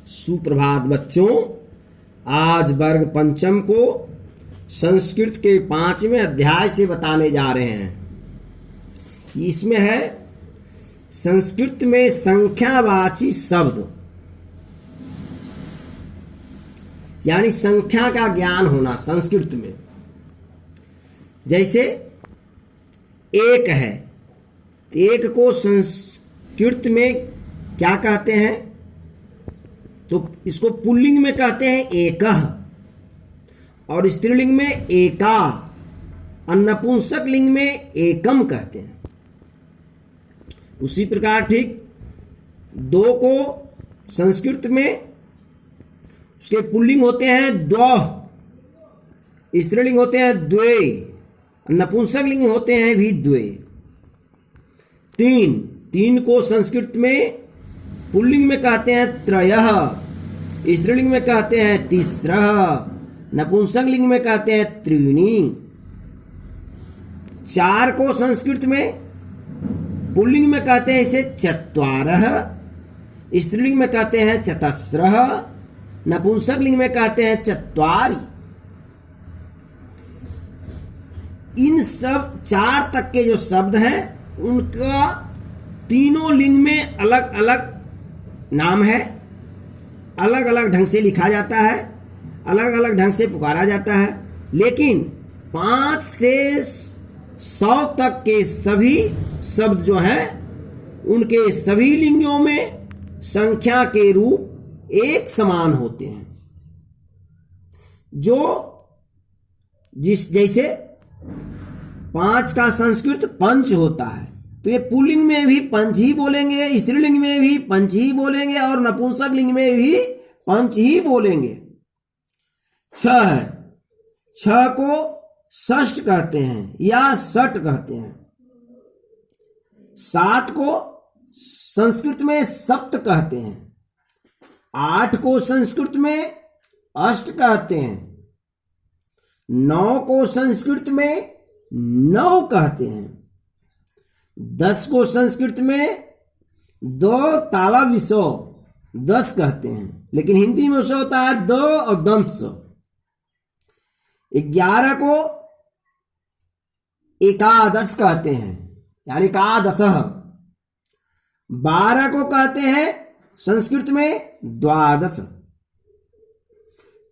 सुप्रभात बच्चों। आज वर्ग पंचम को संस्कृत के 5वें अध्याय से बताने जा रहे हैं। इसमें है संस्कृत में संख्यावाची शब्द, यानी संख्या का ज्ञान होना संस्कृत में। जैसे एक है, एक को संस्कृत में क्या कहते हैं? तो इसको पुल्लिंग में कहते हैं एकः, और स्त्रीलिंग में एका, और नपुंसक लिंग में एकम कहते हैं। उसी प्रकार ठीक दो को संस्कृत में उसके पुल्लिंग होते हैं द्वः, स्त्रीलिंग होते हैं द्वे, नपुंसक लिंग होते हैं भी द्वे। तीन को संस्कृत में पुल्लिंग में कहते हैं त्रयः, स्त्रीलिंग में कहते हैं तिस्रः, नपुंसक लिंग में कहते हैं त्रीणि। 4 को संस्कृत में पुल्लिंग में कहते हैं इसे चत्वारः, स्त्रीलिंग में कहते हैं चतस्रः, नपुंसक लिंग में कहते हैं चत्वारि। इन सब 4 तक के जो शब्द हैं उनका तीनों लिंग में अलग अलग नाम है, अलग अलग ढंग से लिखा जाता है, अलग अलग ढंग से पुकारा जाता है। लेकिन 5 से 100 तक के सभी शब्द जो हैं उनके सभी लिंगों में संख्या के रूप एक समान होते हैं। जैसे 5 का संस्कृत पंच होता है, तो ये पुल्लिंग में भी पंच ही बोलेंगे, स्त्रीलिंग में भी पंच ही बोलेंगे, और नपुंसक लिंग में भी पंच ही बोलेंगे। 6 को षष्ठ कहते हैं या षट कहते हैं। 7 को संस्कृत में सप्त कहते हैं। 8 को संस्कृत में अष्ट कहते हैं। 9 को संस्कृत में नौ कहते हैं। 10 को संस्कृत में दो ताला विसो 10 कहते हैं, लेकिन हिंदी में उसे होता है द और दंत सो। 11 को एकादश कहते हैं, यानी एकादशः। 12 को कहते हैं संस्कृत में द्वादश।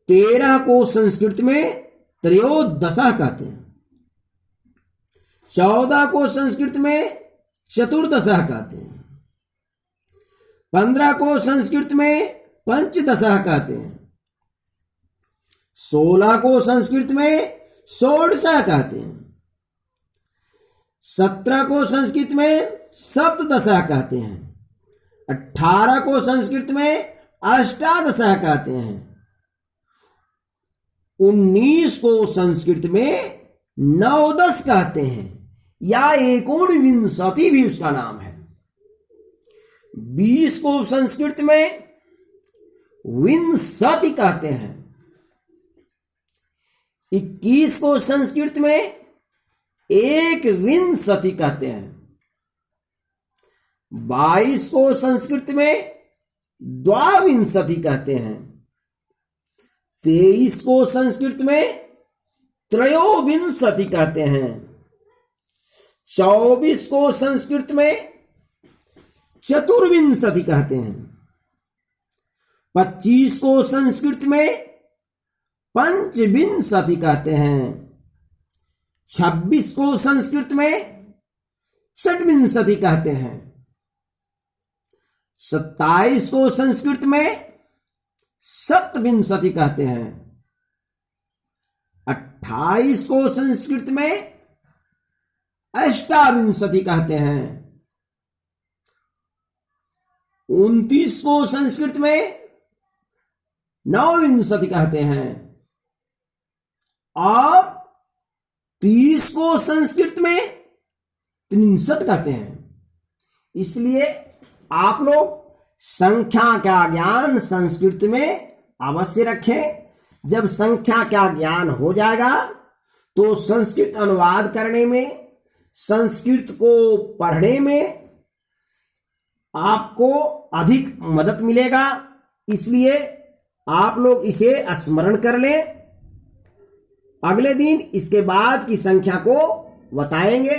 13 को संस्कृत में त्रयोदशः कहते हैं। 14 को संस्कृत में चतुर्दशः कहते हैं। 15 को संस्कृत में पंचदशः कहते हैं। 16 को संस्कृत में षोडशः कहते हैं। 17 को संस्कृत में सप्तदशः कहते हैं। 18 को संस्कृत में अष्टादशः कहते हैं। 19 को संस्कृत में नवदश कहते हैं, या एकोनविंशति भी उसका नाम है। 20 को संस्कृत में विंशति कहते हैं। 21 को संस्कृत में एकविंशति कहते हैं। 22 को संस्कृत में द्वाविंशति कहते हैं। 23 को संस्कृत में त्रयोविंशति कहते हैं। 24 को संस्कृत में चतुर्विंशति कहते हैं। 25 को संस्कृत में पंचविंशति कहते हैं। 26 को संस्कृत में षड्विंशति कहते हैं। 27 को संस्कृत में सप्तविंशति कहते हैं। 28 को संस्कृत में अष्टाविंशति कहते हैं। 29 को संस्कृत में नवविंशति कहते हैं, और 30 को संस्कृत में त्रिंशत कहते हैं। इसलिए आप लोग संख्या का ज्ञान संस्कृत में अवश्य रखें। जब संख्या का ज्ञान हो जाएगा तो संस्कृत अनुवाद करने में, संस्कृत को पढ़ने में आपको अधिक मदद मिलेगा, इसलिए आप लोग इसे स्मरण कर लें। अगले दिन इसके बाद की संख्या को बताएंगे।